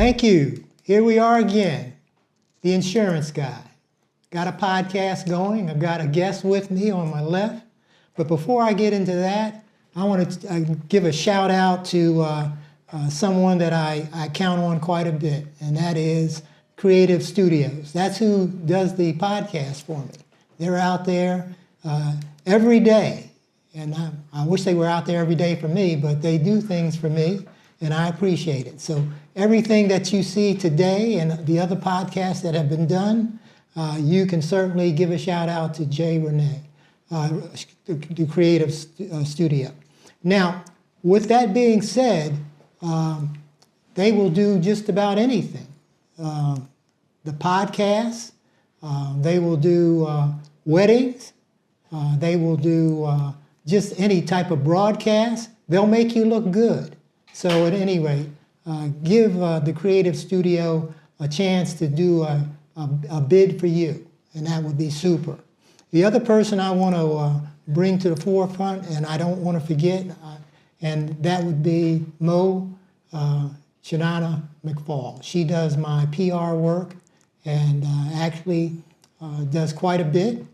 Thank you. Here we are again, the insurance guy. Got a podcast going. I've got a guest with me on my left. But before I get into that, I want to give a shout out to someone that I count on quite a bit, and that is Creative Studios. That's who does the podcast for me. They're out there every day. And I wish they were out there every day for me, but they do things for me, and I appreciate it. So everything that you see today and the other podcasts that have been done, you can certainly give a shout out to Jay Renee, the Creative Studio. Now, with that being said, they will do just about anything. The podcasts, they will do weddings, they will do just any type of broadcast. They'll make you look good. So at any rate, give the Creative Studio a chance to do a bid for you, and that would be super. The other person I want to bring to the forefront, and I don't want to forget, and that would be Shanana McFall. She does my PR work and actually does quite a bit.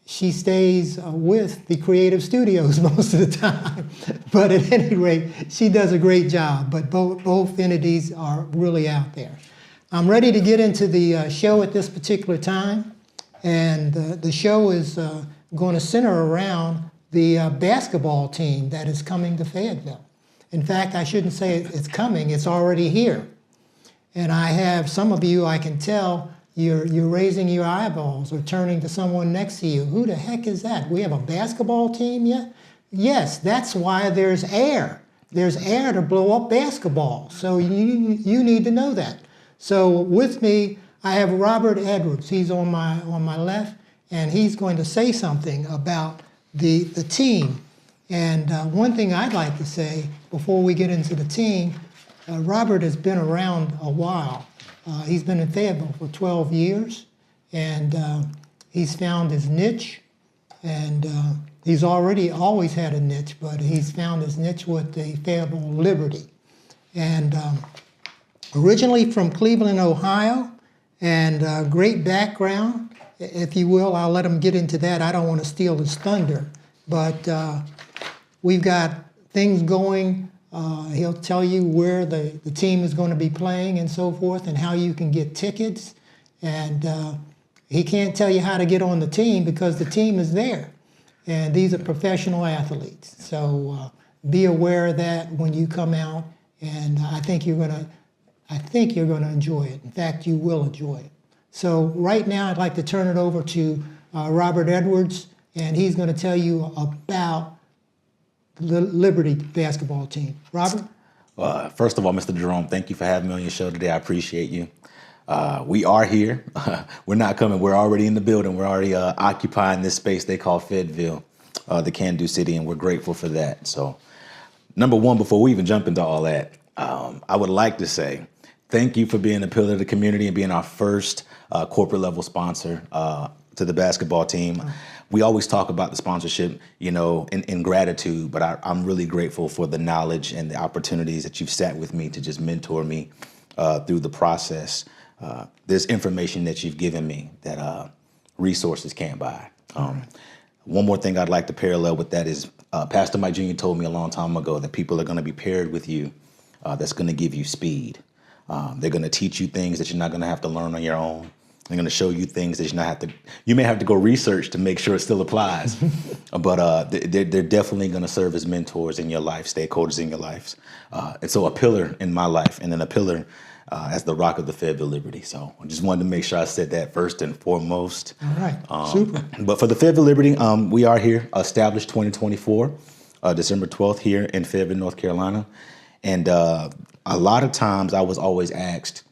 She stays with the Creative Studios most of the time, but at any rate, she does a great job. But both entities are really out there. I'm ready to get into the show at this particular time, and the show is going to center around the basketball team that is coming to Fayetteville. In fact, I shouldn't say it's coming, it's already here. And I have some of you, I can tell, you're raising your eyeballs or turning to someone next to you. Who the heck is that? We have a basketball team yet? Yes, that's why there's air. There's air to blow up basketball. So you need to know that. So with me, I have Robert Edwards. He's on my left, and he's going to say something about the team. And one thing I'd like to say before we get into the team, Robert has been around a while. He's been in Fayetteville for 12 years, and he's found his niche, and he's always had a niche, but he's found his niche with the Fayetteville Liberty. And originally from Cleveland, Ohio, and great background, if you will. I'll let him get into that. I don't want to steal his thunder, but we've got things going. He'll tell you where the team is going to be playing and so forth, and how you can get tickets. And he can't tell you how to get on the team because the team is there. And these are professional athletes. So be aware of that when you come out. And I think you're going to enjoy it. In fact, you will enjoy it. So right now, I'd like to turn it over to Robert Edwards, and he's going to tell you about the Liberty basketball team. Robert? First of all, Mr. Jerome, thank you for having me on your show today. I appreciate you. We are here. We're not coming. We're already in the building. We're already occupying this space they call Fayetteville, the can-do city, and we're grateful for that. So, number one, before we even jump into all that, I would like to say thank you for being a pillar of the community and being our first corporate level sponsor to the basketball team. We always talk about the sponsorship, in gratitude, but I'm really grateful for the knowledge and the opportunities that you've sat with me to just mentor me through the process. There's information that you've given me that resources can't buy. One more thing I'd like to parallel with that is Pastor Mike Jr. told me a long time ago that people are going to be paired with you that's going to give you speed. They're going to teach you things that you're not going to have to learn on your own. They're going to show you things that you may have to go research to make sure it still applies. But they're definitely going to serve as mentors in your life, stakeholders in your lives. And so a pillar in my life, and then a pillar as the rock of the Fayetteville Liberty. So I just wanted to make sure I said that first and foremost. All right, super. But for the Fayetteville Liberty, we are here, established 2024, December 12th here in Fayetteville, North Carolina. And a lot of times I was always asked,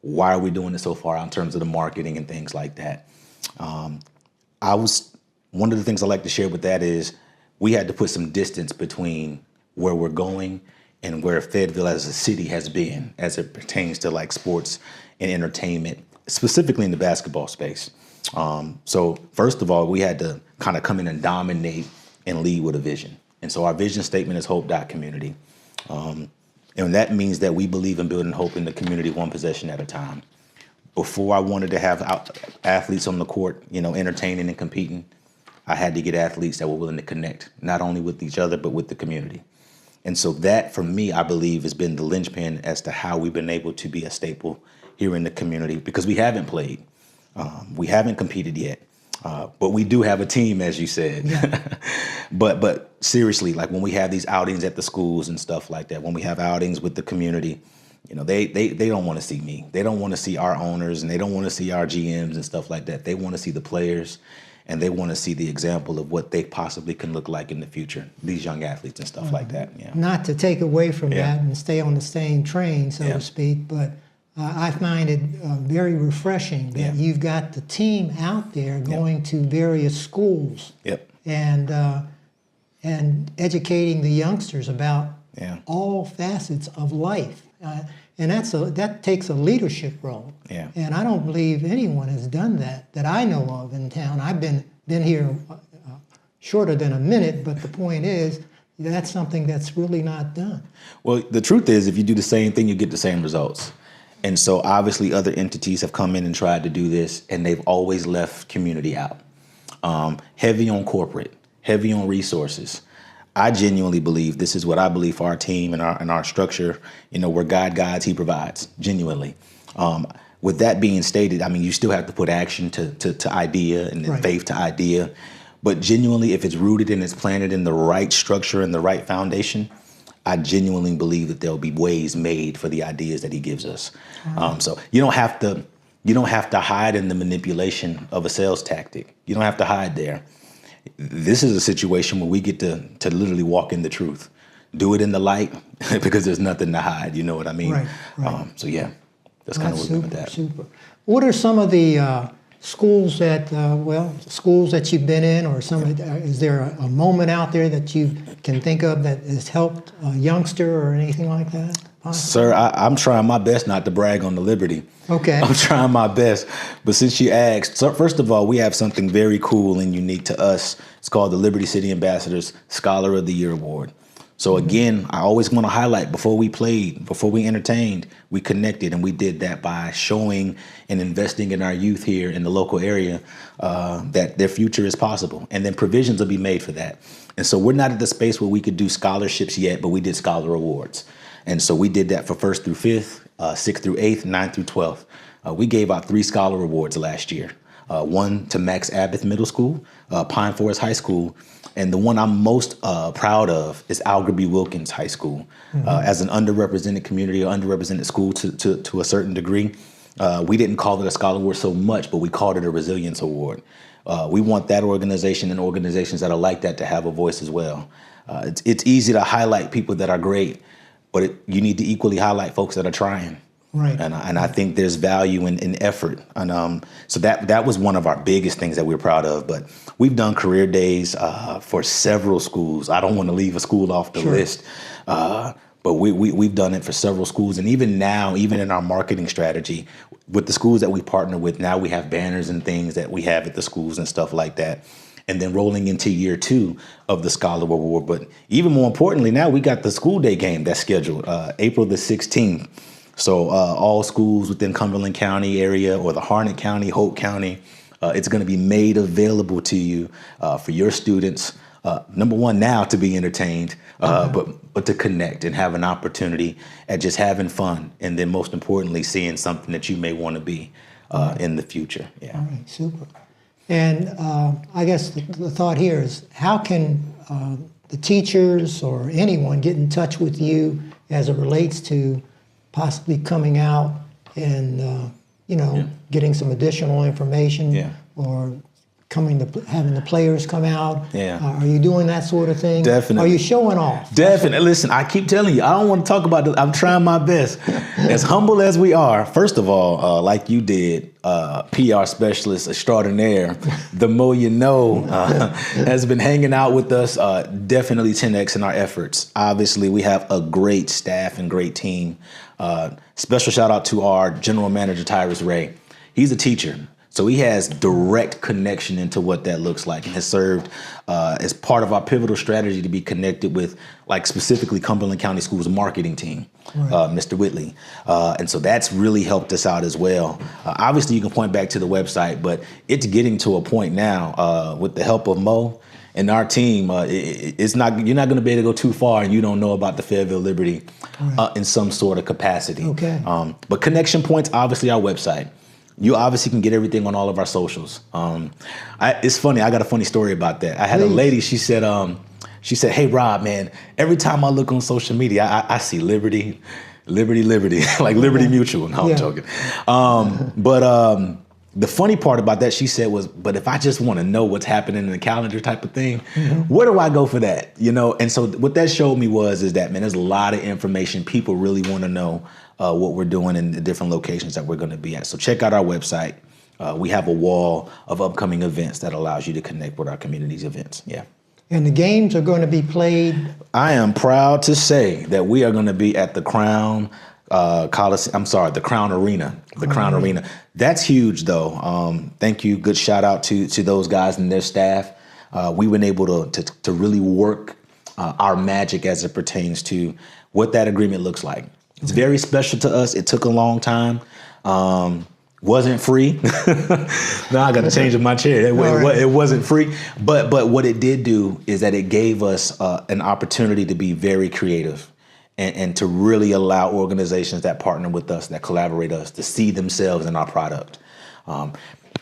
why are we doing it so far in terms of the marketing and things like that? One of the things I like to share with that is we had to put some distance between where we're going and where Fayetteville as a city has been as it pertains to like sports and entertainment, specifically in the basketball space. So first of all, we had to kind of come in and dominate and lead with a vision. And so our vision statement is hope.community. And that means that we believe in building hope in the community one possession at a time. Before I wanted to have athletes on the court, entertaining and competing, I had to get athletes that were willing to connect, not only with each other, but with the community. And so that, for me, I believe has been the linchpin as to how we've been able to be a staple here in the community, because we haven't played. We haven't competed yet. But we do have a team, as you said. Yeah. But seriously, like when we have these outings at the schools and stuff like that, when we have outings with the community, they don't want to see me. They don't want to see our owners, and they don't want to see our GMs and stuff like that. They want to see the players, and they want to see the example of what they possibly can look like in the future, these young athletes and stuff like that. Yeah. Not to take away from that and stay on the same train, so to speak, but I find it very refreshing that you've got the team out there going to various schools and educating the youngsters about all facets of life. And that takes a leadership role. Yeah. And I don't believe anyone has done that I know of in town. I've been here shorter than a minute, but the point is that's something that's really not done. Well, the truth is, if you do the same thing, you get the same results. And so obviously other entities have come in and tried to do this, and they've always left community out. Heavy on corporate, heavy on resources. I genuinely believe this is what I believe for our team and our structure. Where God guides, He provides, genuinely. With that being stated, I mean, you still have to put action to idea and then faith to idea. But genuinely, if it's rooted and it's planted in the right structure and the right foundation, I genuinely believe that there'll be ways made for the ideas that He gives us. So you don't have to hide in the manipulation of a sales tactic. You don't have to hide there. This is a situation where we get to literally walk in the truth, do it in the light, because there's nothing to hide. You know what I mean? Right. So yeah, that's kind of what we're doing with that. Super. What are some of the schools that you've been in, or is there a moment out there that you can think of that has helped a youngster or anything like that? Sir, I'm trying my best not to brag on the Liberty. Okay. I'm trying my best. But since you asked, so first of all, we have something very cool and unique to us. It's called the Liberty City Ambassadors Scholar of the Year Award. So again, I always want to highlight, before we played, before we entertained, we connected, and we did that by showing and investing in our youth here in the local area that their future is possible, and then provisions will be made for that. And so we're not at the space where we could do scholarships yet, but we did scholar awards. And so we did that for 1st through 5th, 6th through 8th, 9th through 12th. We gave out 3 scholar awards last year. One to Max Abbott Middle School, Pine Forest High School, and the one I'm most proud of is Alger B. Wilkins High School. As an underrepresented community or underrepresented school to a certain degree, we didn't call it a scholar award so much, but we called it a resilience award. We want that organization and organizations that are like that to have a voice as well. It's easy to highlight people that are great, but you need to equally highlight folks that are trying. Right. And I think there's value in effort. And so that was one of our biggest things that we're proud of. But we've done career days for several schools. I don't want to leave a school off the list. But we've done it for several schools. And even now, even in our marketing strategy, with the schools that we partner with, now we have banners and things that we have at the schools and stuff like that. And then rolling into year 2 of the Scholar Award. But even more importantly, now we got the school day game that's scheduled April the 16th. So all schools within Cumberland County area or the Harnett County, Hope County, it's going to be made available to you for your students. Number one, now to be entertained, but to connect and have an opportunity at just having fun. And then most importantly, seeing something that you may want to be in the future. Yeah. All right, super. And I guess the thought here is, how can the teachers or anyone get in touch with you as it relates to possibly coming out and, getting some additional information or having the players come out? Yeah. Are you doing that sort of thing? Definitely. Are you showing off? Definitely. Listen, I keep telling you, I don't want to talk about this. I'm trying my best. As humble as we are, first of all, like you did, PR specialist extraordinaire, the Mo you know, has been hanging out with us, definitely 10X in our efforts. Obviously, we have a great staff and great team. Special shout out to our general manager, Tyrus Ray. He's a teacher. So he has direct connection into what that looks like, and has served as part of our pivotal strategy to be connected with, like, specifically Cumberland County Schools marketing team, Mr. Whitley. And so that's really helped us out as well. Obviously, you can point back to the website, but it's getting to a point now with the help of Mo and our team. You're not going to be able to go too far and you don't know about the Fayetteville Liberty in some sort of capacity. Okay. But connection points, obviously our website. You obviously can get everything on all of our socials. It's funny. I got a funny story about that. I had a lady. She said, "Hey, Rob, man, every time I look on social media, I see Liberty, like Liberty Mutual." No, I'm joking. The funny part about that, she said, was, but if I just want to know what's happening in the calendar type of thing, where do I go for that? You know? And so what that showed me is that, man, there's a lot of information. People really want to know what we're doing in the different locations that we're going to be at. So check out our website. We have a wall of upcoming events that allows you to connect with our community's events. Yeah. And the games are going to be played. I am proud to say that we are going to be at the Crown the Crown Arena. The Crown Arena. That's huge, though. Thank you. Good shout out to those guys and their staff. We've been able to really work our magic as it pertains to what that agreement looks like. It's very special to us. It took a long time. Wasn't free. Now I got to change in my chair. It wasn't free. But what it did do is that it gave us an opportunity to be very creative and to really allow organizations that partner with us, that collaborate us, to see themselves in our product.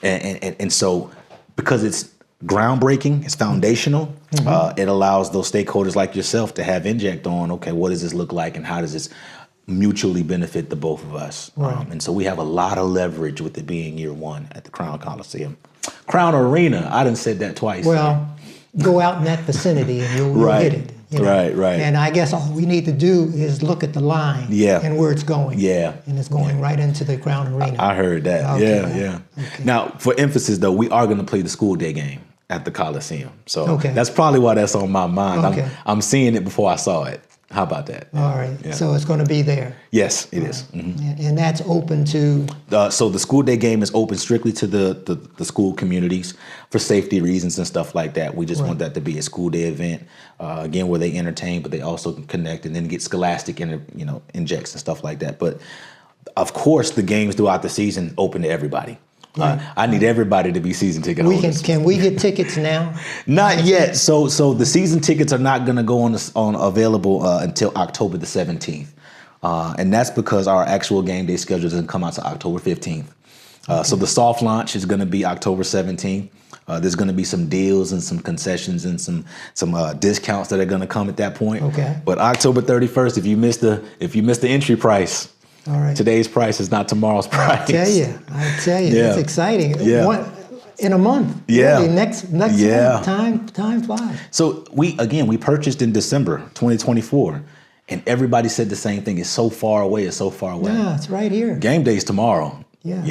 And so because it's groundbreaking, it's foundational, it allows those stakeholders like yourself to have inject on, okay, what does this look like and how does this mutually benefit the both of us? Right. And so we have a lot of leverage with it being year one at the Crown Coliseum. Crown Arena, I done said that twice. Well, go out in that vicinity and you'll hit it. You know? Right. And I guess all we need to do is look at the line and where it's going. Yeah. And it's going right into the Crown Arena. I heard that. Okay. Yeah. Okay. Now, for emphasis, though, we are going to play the school day game at the Coliseum. So that's probably why that's on my mind. Okay. I'm seeing it before I saw it. How about that? All right. Yeah. So it's going to be there. Yes, it is. And that's open to? So the school day game is open strictly to the school communities for safety reasons and stuff like that. We just want that to be a school day event, again, where they entertain, but they also connect and then get scholastic injects and stuff like that. But of course, the games throughout the season open to everybody. I need everybody to be season ticket holders. Can we get tickets now? Not yet. So the season tickets are not going to go on available until October the 17th. And that's because our actual game day schedule doesn't come out to October 15th. So the soft launch is going to be October 17th. There's going to be some deals and some concessions and some discounts that are going to come at that point. Okay. But October 31st, if you missed the entry price, all right. Today's price is not tomorrow's price. I tell you, it's exciting. Yeah. In a month. Yeah. Really, next month, time flies. So we purchased in December 2024, and everybody said the same thing. It's so far away. Yeah, it's right here. Game day's tomorrow. Yeah.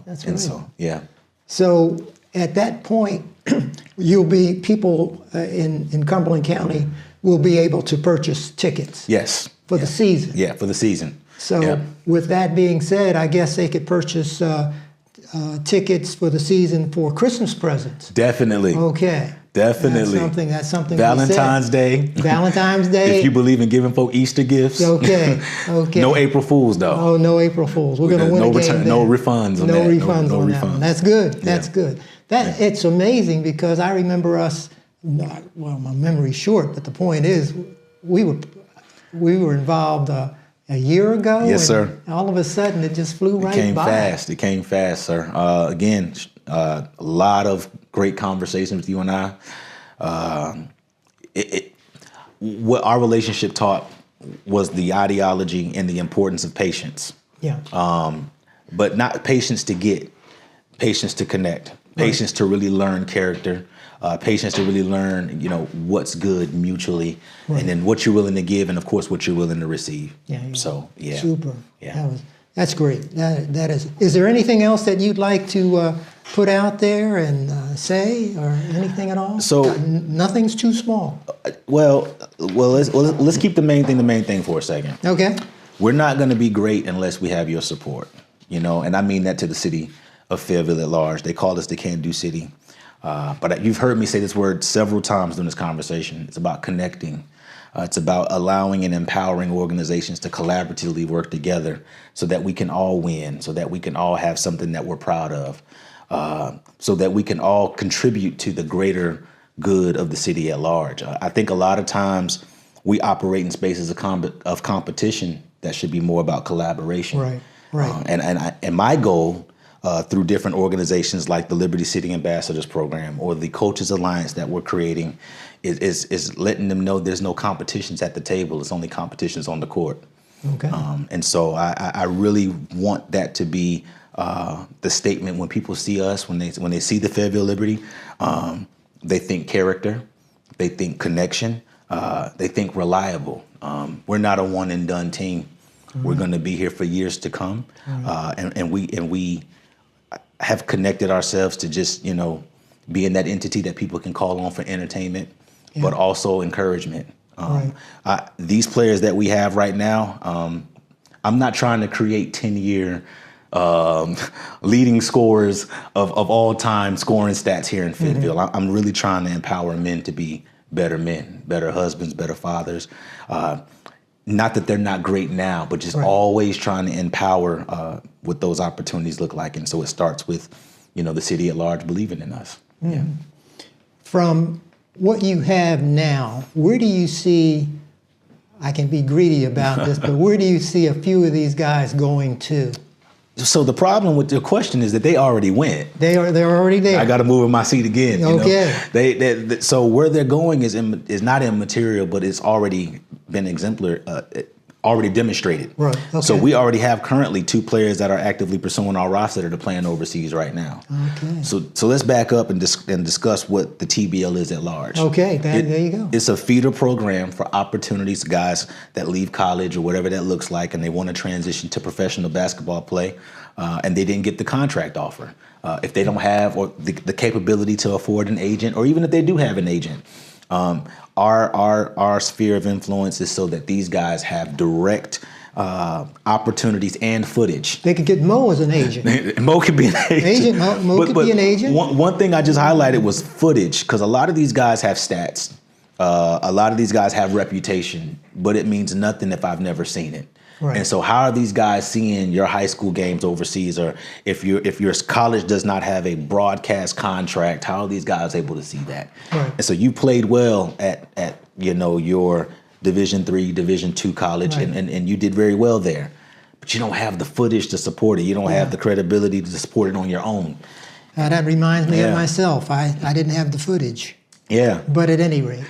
That's right. And so, yeah. So at that point, people in Cumberland County will be able to purchase tickets. Yes. For the season. Yeah, for the season. So with that being said, I guess they could purchase tickets for the season for Christmas presents. Definitely. Okay. Definitely. That's something. Valentine's Day. Valentine's Day. If you believe in giving folk Easter gifts. Okay. No April Fools, though. Oh, no April Fools. We're going to win a game. No refunds on that. No refunds on that one. That's good. That's good. It's amazing because I remember us. My memory's short, but the point is, we were involved a year ago. Yes, sir. All of a sudden, it just flew right by. It came fast, sir. Again, a lot of great conversations with you and I. What our relationship taught was the ideology and the importance of patience. Yeah. But not patience to get, patience to connect, patience to really learn character, patience to really learn, what's good mutually, and then what you're willing to give, and of course what you're willing to receive. Yeah. So super. Yeah. That's great. That is. Is there anything else that you'd like to put out there and say, or anything at all? So nothing's too small. Well, let's keep the main thing for a second. Okay. We're not going to be great unless we have your support, and I mean that to the city of Fayetteville at large. They call us the Can-Do City. But you've heard me say this word several times during this conversation. It's about connecting. It's about allowing and empowering organizations to collaboratively work together so that we can all win, so that we can all have something that we're proud of, so that we can all contribute to the greater good of the city at large. I think a lot of times we operate in spaces of competition that should be more about collaboration. Right, right. And my goal through different organizations like the Liberty City Ambassadors Program or the Coaches Alliance that we're creating is letting them know there's no competitions at the table. It's only competitions on the court. Okay. And so I really want that to be the statement when people see us, when they see the Fayetteville Liberty, they think character, they think connection, they think reliable. We're not a one and done team. Mm-hmm. We're going to be here for years to come. Mm-hmm. And we have connected ourselves to just, being that entity that people can call on for entertainment, but also encouragement. These players that we have right now, I'm not trying to create 10-year leading scorers of all time scoring stats here in Fayetteville. Mm-hmm. I'm really trying to empower men to be better men, better husbands, better fathers. Not that they're not great now, but just always trying to empower what those opportunities look like. And so it starts with, the city at large believing in us. Mm-hmm. Yeah. From what you have now, where do you see, I can be greedy about this, but where do you see a few of these guys going to? So the problem with your question is that they already went. They're already there. I got to move in my seat again. Okay. They so where they're going is not immaterial, but it's already been exemplary, already demonstrated. Right. Okay. So we already have currently 2 players that are actively pursuing our roster that are playing overseas right now. Okay. So let's back up and discuss what the TBL is at large. Okay. There you go. It's a feeder program for opportunities, guys that leave college or whatever that looks like, and they want to transition to professional basketball play, and they didn't get the contract offer. If they don't have or the capability to afford an agent, or even if they do have an agent, our sphere of influence is so that these guys have direct opportunities and footage. They could get Mo as an agent. Mo could be an agent. Mo could be an agent. One thing I just highlighted was footage, because a lot of these guys have stats. A lot of these guys have reputation, but it means nothing if I've never seen it. Right. And so how are these guys seeing your high school games overseas, or if your college does not have a broadcast contract, how are these guys able to see that? Right. And so you played well at your Division III, Division II college, right, and you did very well there, but you don't have the footage to support it. You don't have the credibility to support it on your own. That reminds me of myself. I didn't have the footage. Yeah. But at any rate.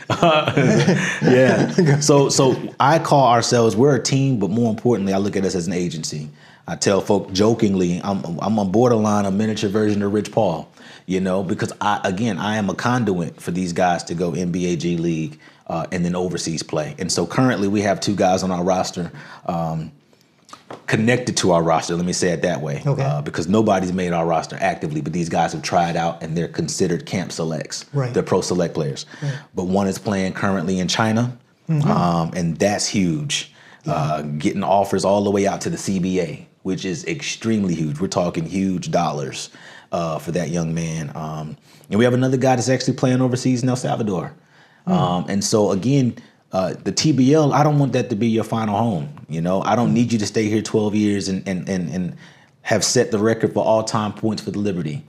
Yeah. So I call ourselves, we're a team, but more importantly, I look at us as an agency. I tell folk jokingly, I'm a borderline, a miniature version of Rich Paul, because I am a conduit for these guys to go NBA, G League, and then overseas play. And so currently we have 2 guys on our roster, connected to our roster, let me say it that way, because nobody's made our roster actively, but these guys have tried out and they're considered camp selects. Right. They're pro select players. Right. But one is playing currently in China, and that's huge. Getting offers all the way out to the CBA, which is extremely huge. We're talking huge dollars for that young man. And we have another guy that's actually playing overseas in El Salvador. And so again, the TBL, I don't want that to be your final home. I don't need you to stay here 12 years and have set the record for all-time points for the Liberty.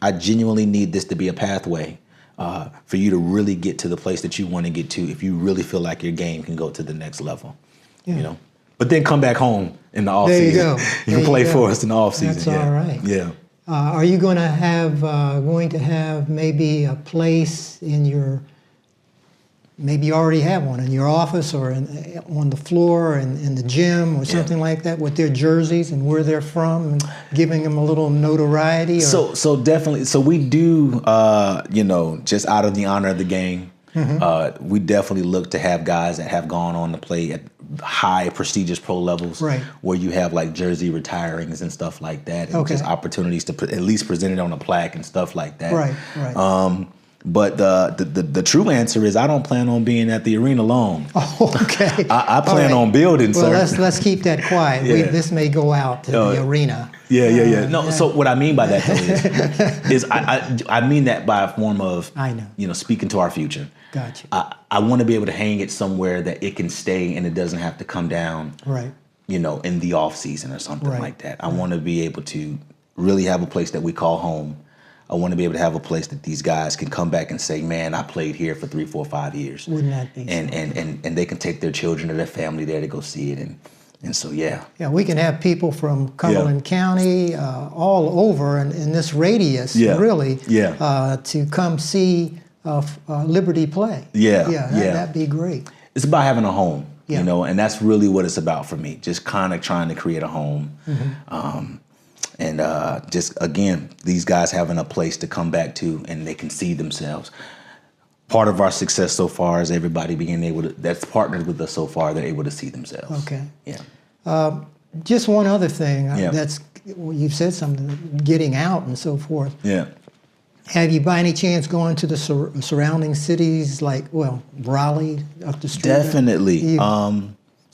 I genuinely need this to be a pathway for you to really get to the place that you want to get to if you really feel like your game can go to the next level. But then come back home in the off season. There you go. You can play for us in the off season. That's all right. Yeah. Are you going to have maybe a place in your? Maybe you already have one in your office or on the floor in the gym or something like that with their jerseys and where they're from, and giving them a little notoriety. Or? So definitely. So we do, just out of the honor of the game, we definitely look to have guys that have gone on to play at high prestigious pro levels, right, where you have like jersey retirings and stuff like that, and just opportunities to at least present it on a plaque and stuff like that. Right. But the true answer is I don't plan on being at the arena long. Oh, okay. I plan on building, well, sir. let's keep that quiet. Yeah. This may go out to the arena. Yeah. No, so what I mean by that though is I mean that by a form of, I know. Speaking to our future. Gotcha. I want to be able to hang it somewhere that it can stay and it doesn't have to come down. Right. In the off season or something Right. like that. I want to be able to really have a place that we call home. I want to be able to have a place that these guys can come back and say, man, I played here for 3, 4, 5 years. Wouldn't that be and they can take their children or their family there to go see it. And so, yeah. Yeah, we can have people from Cumberland County, all over in this radius, really, to come see Liberty play. That'd be great. It's about having a home, Yeah. and that's really what it's about for me. Just kind of trying to create a home. And just, again, these guys having a place to come back to and they can see themselves. Part of our success so far is everybody being able to, that's partnered with us so far, they're able to see themselves. Okay. Yeah. Just one other thing. Yeah. You've said something, getting out and so forth. Yeah. Have you, by any chance, gone to the surrounding cities like, Raleigh, up the street? Definitely.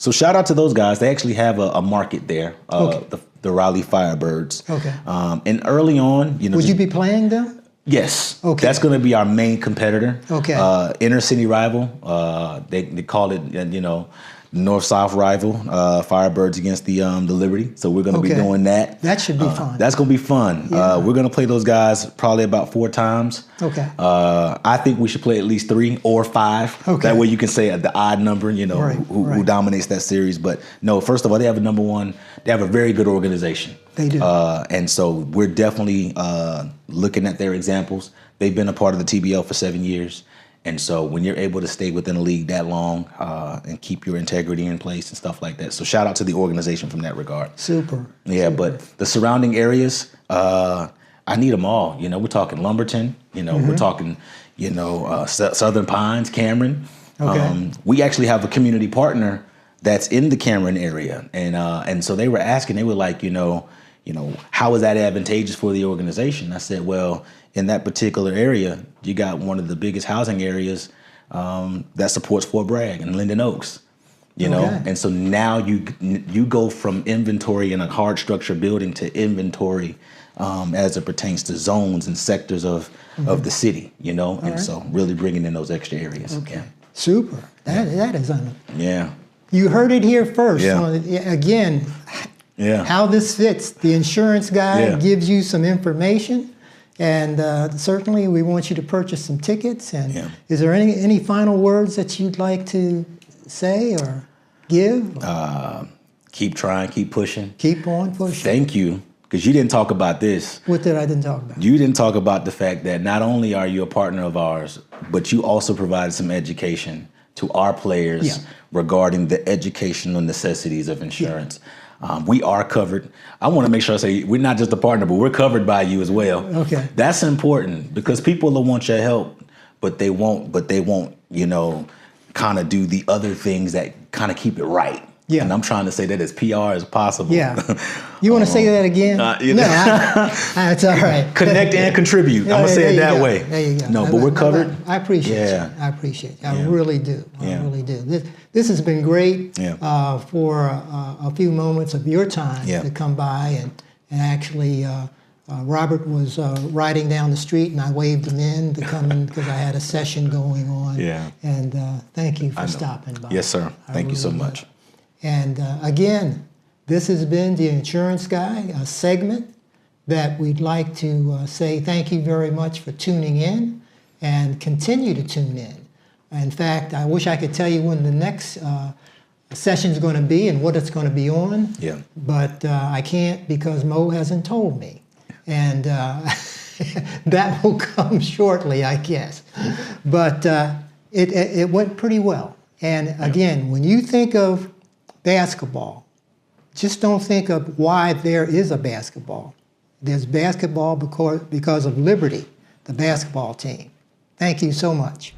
So shout out to those guys. They actually have a market there, the Raleigh Firebirds. Okay. And early on, Would you be playing them? Yes. Okay. That's going to be our main competitor. Okay. Inner city rival. They call it, North-South rival, Firebirds against the Liberty. So we're going to be doing that. That should be fun. That's going to be fun. Yeah. We're going to play those guys probably about 4 times. Okay. I think we should play at least 3 or 5. Okay. That way you can say the odd number, who dominates that series. But no, first of all, they have they have a very good organization. They do. And so we're definitely looking at their examples. They've been a part of the TBL for 7 years. And so when you're able to stay within a league that long and keep your integrity in place and stuff like that. So shout out to the organization from that regard. Super. Yeah, but the surrounding areas, I need them all. We're talking Lumberton, we're talking, Southern Pines, Cameron. Okay. We actually have a community partner that's in the Cameron area. And so they were asking, they were like, how is that advantageous for the organization? I said, well, in that particular area, you got one of the biggest housing areas that supports Fort Bragg and Linden Oaks, know? And so now you go from inventory in a hard structure building to inventory as it pertains to zones and sectors of the city, so really bringing in those extra areas. Okay. Yeah. Super. That is Yeah. You heard it here first. Yeah. Again, how this fits. The insurance guy gives you some information, and certainly we want you to purchase some tickets. And is there any final words that you'd like to say or give? Keep trying, keep pushing. Keep on pushing. Thank you, because you didn't talk about this. What did I didn't talk about? You didn't talk about the fact that not only are you a partner of ours, but you also provided some education to our players regarding the educational necessities of insurance. We are covered. I want to make sure I say we're not just a partner, but we're covered by you as well. Okay. That's important because people will want your help, but they won't, kind of do the other things that kind of keep it right. Yeah. And I'm trying to say that as PR as possible. Yeah. You want to say that again? No, it's all right. Connect and contribute. I'm going to say it that way. There you go. No, but we're covered. I appreciate you. I appreciate you. I really do. I really do. This has been great for a few moments of your time to come by. And actually, Robert was riding down the street, and I waved him in to come in because I had a session going on. Yeah. And thank you for stopping by. Yes, sir. Thank you so much. And again, this has been The Insurance Guy, a segment that we'd like to say thank you very much for tuning in and continue to tune in. In fact, I wish I could tell you when the next session is going to be and what it's going to be on, but I can't because Mo hasn't told me. And that will come shortly, I guess. But it went pretty well. And again, when you think of basketball, just don't think of why there is a basketball. There's basketball because of Liberty, the basketball team. Thank you so much.